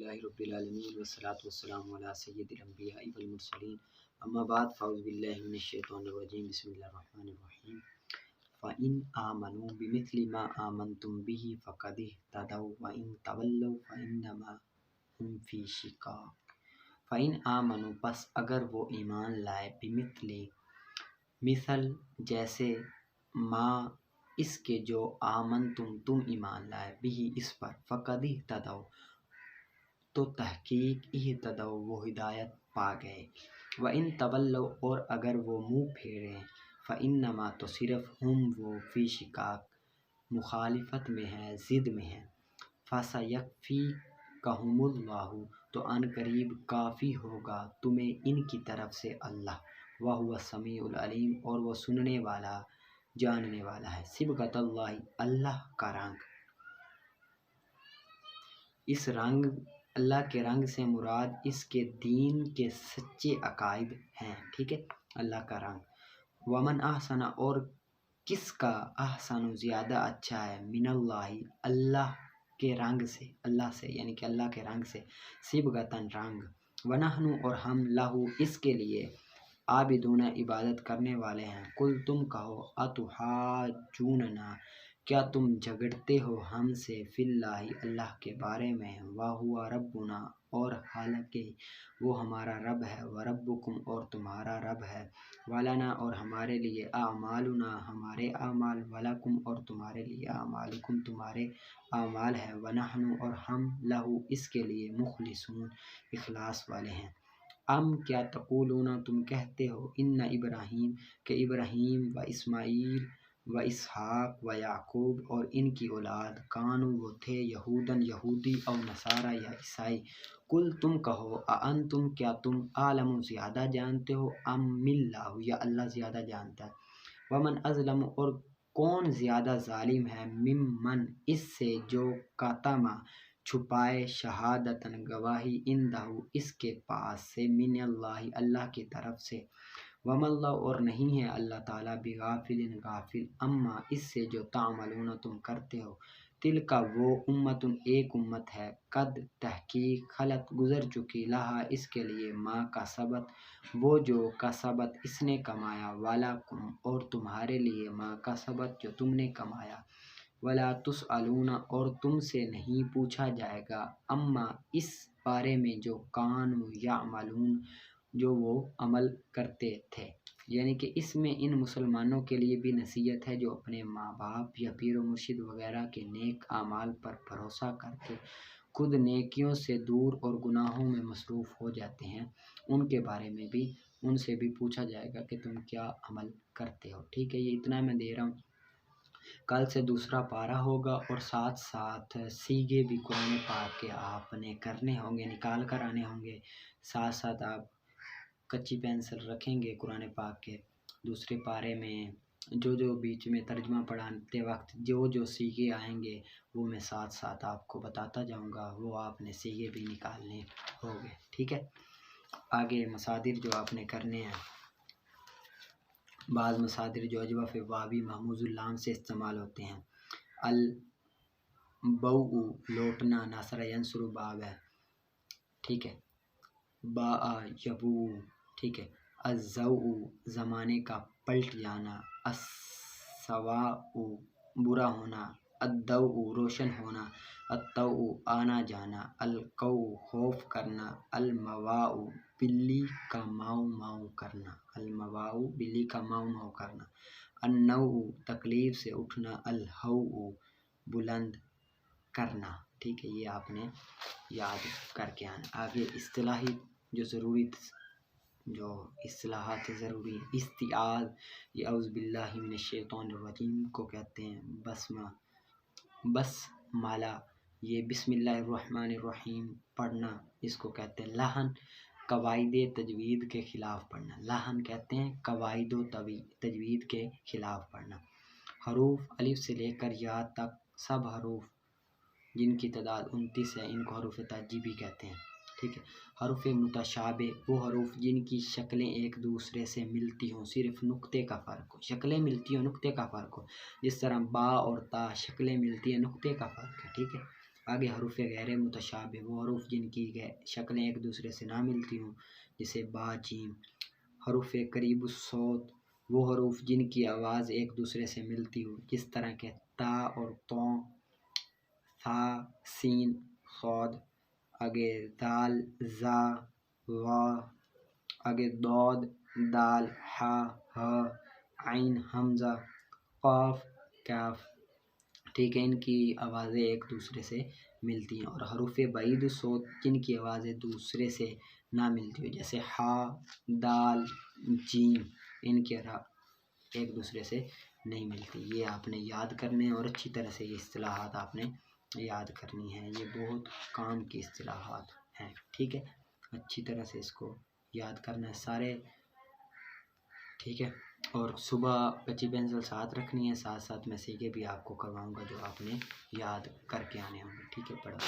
للہ رب العالمین والصلاة والسلام علی سید الانبیاء والمرسلین اما بعد فاعوذ باللہ من الشیطان الرجیم بسم اللہ الرحمن الرحیم فَإِنْ آمَنُوا بِمِثْلِ مَا آمَنْتُمْ بِهِ فَقَدِ اهْتَدَوْا وَإِنْ تَوَلَّوْا فَإِنَّمَا هُمْ فِي شِقَاقٍ فَإِنْ آمَنُوا پس اگر وہ ایمان لائے مثل جیسے ما اس کے جو تم ایمان لائے بھی اس پر فقد اہتدوا تو تحقیق اہتدوا وہ ہدایت پا گئے وَإِن تولوا اور اگر وہ منہ پھیریں فإنما تو صرف ہم وہ فی شقاق مخالفت میں ہیں ضد میں ہیں فَسَيَكْفِيكَهُمُ اللَّهُ تو ان قریب کافی ہوگا تمہیں ان کی طرف سے اللہ وَهُوَ السَّمِيعُ الْعَلِيمُ اور وہ سننے والا جاننے والا ہے صبغۃ اللہ اللہ کا رنگ اس رنگ اللہ کے رنگ سے مراد اس کے دین کے سچے عقائد ہیں ٹھیک ہے اللہ کا رنگ ومن احسن اور کس کا احسن زیادہ اچھا ہے من اللہ اللہ کے رنگ سے اللہ سے یعنی کہ اللہ کے رنگ سے صبغتاً رنگ ونحن اور ہم لہو اس کے لیے عابدون عبادت کرنے والے ہیں قل تم کہو اتحاجوننا کیا تم جھگڑتے ہو ہم سے فی اللہ اللہ کے بارے میں وَهُوَ ربنا اور حالانکہ وہ ہمارا رب ہے وربکم اور تمہارا رب ہے ولنا اور ہمارے لیے اعمالنا ہمارے اعمال ولکم اور تمہارے لیے اعمالکم تمہارے اعمال ہے ونحن اور ہم لہو اس کے لیے مخلصون اخلاص والے ہیں کیا تقولون تم کہتے ہو ان ابراہیم کہ ابراہیم و اسماعیل و اسحاق و یعقوب اور ان کی اولاد کانو وہ تھے یہودن یہودی اور نصارہ یا عیسائی کل تم کہو انتم کیا تم عالم زیادہ جانتے ہو ام اللہ یا اللہ زیادہ جانتا ہے ومن ازلم اور کون زیادہ ظالم ہے ممن اس سے جو کاتما چھپائے شہادتاً گواہی اندہ اس کے پاس سے من اللہ اللہ کی طرف سے وما اللہ اور نہیں ہے اللہ تعالیٰ بغافل غافل اما اس سے جو تعملون تم کرتے ہو تل کا وہ امت ایک امت ہے قد تحقیق خلط گزر چکی لہا اس کے لیے ماں کا سبت وہ جو کا سبت اس نے کمایا والاکم اور تمہارے لیے ماں کا سبت جو تم نے کمایا ولا تسألون اور تم سے نہیں پوچھا جائے گا اما اس بارے میں جو کانوا یعملون جو وہ عمل کرتے تھے یعنی کہ اس میں ان مسلمانوں کے لیے بھی نصیحت ہے جو اپنے ماں باپ یا پیر و مرشد وغیرہ کے نیک اعمال پر بھروسہ کر کے خود نیکیوں سے دور اور گناہوں میں مصروف ہو جاتے ہیں ان کے بارے میں بھی ان سے بھی پوچھا جائے گا کہ تم کیا عمل کرتے ہو ٹھیک ہے یہ اتنا میں دے رہا ہوں کل سے دوسرا پارہ ہوگا اور ساتھ ساتھ سیگے بھی قرآن پاک کے آپ نے کرنے ہوں گے نکال کر آنے ہوں گے ساتھ ساتھ آپ کچی پینسل رکھیں گے قرآن پاک کے دوسرے پارے میں جو بیچ میں ترجمہ پڑھاتے وقت جو سیگے آئیں گے وہ میں ساتھ ساتھ آپ کو بتاتا جاؤں گا وہ آپ نے سیگے بھی نکالنے ہوں گے ٹھیک ہے آگے مصادر جو آپ نے کرنے ہیں بعض مصادر جو اجوف واوی محموز اللام سے استعمال ہوتے ہیں البوء لوٹنا ناصر ینصر باب ہے ٹھیک ہے باء یبو ٹھیک ہے الزوء زمانے کا پلٹ جانا السواء برا ہونا الضوء روشن ہونا الطوء آنا جانا القوء خوف کرنا المواء بلی کا ماؤ ماؤ کرنا المواء بلی کا ماؤ ماؤ کرنا النوء تکلیف سے اٹھنا الہوء بلند کرنا ٹھیک ہے یہ آپ نے یاد کر کے آنا آگے اصطلاحی جو اصطلاحات ضروری استعاذ یہ اعوذ باللہ من الشیطان الرجیم کو کہتے ہیں بس مالا یہ بسم اللہ الرحمن الرحیم پڑھنا اس کو کہتے ہیں لحن قواعد تجوید کے خلاف پڑھنا لحن کہتے ہیں قواعد و تجوید کے خلاف پڑھنا حروف الف سے لے کر یا تک سب حروف جن کی تعداد 29 ہے ان کو حروف تعجیبی کہتے ہیں ٹھیک ہے حروف متشابہ وہ حروف جن کی شکلیں ایک دوسرے سے ملتی ہوں صرف نقطے کا فرق ہو شکلیں ملتی ہوں نقطے کا فرق ہو جس طرح با اور تا شکلیں ملتی ہیں نقطے کا فرق ہے ٹھیک ہے آگے حروف غیر متشابہ، وہ حروف جن کی شکلیں ایک دوسرے سے نہ ملتی ہوں، جیسے با جیم۔ حروف قریب الصوت، وہ حروف جن کی آواز ایک دوسرے سے ملتی ہو، جس طرح کے تا اور تو، ثا، سین، صاد۔ آگے دال، زا، وا۔ آگے دود، دال، ہا، ہ، عین، حمزہ، قاف، کاف۔ ٹھیک ہے، ان کی آوازیں ایک دوسرے سے ملتی ہیں۔ اور حروف بعید الصوت جن کی آوازیں دوسرے سے نہ ملتی ہو، جیسے ہا، دال، جیم، ان کے ایک دوسرے سے نہیں ملتی۔ یہ آپ نے یاد کرنے اور اچھی طرح سے یہ اصطلاحات آپ نے یاد کرنی ہیں، یہ بہت کام کی اصطلاحات ہیں۔ ٹھیک ہے، اچھی طرح سے اس کو یاد کرنا ہے سارے۔ ٹھیک ہے، اور صبح بچی پینسل ساتھ رکھنی ہے، ساتھ ساتھ میں سے یہ بھی آپ کو کرواؤں گا جو آپ نے یاد کر کے آنے ہوں گے۔ ٹھیک ہے، پڑھو۔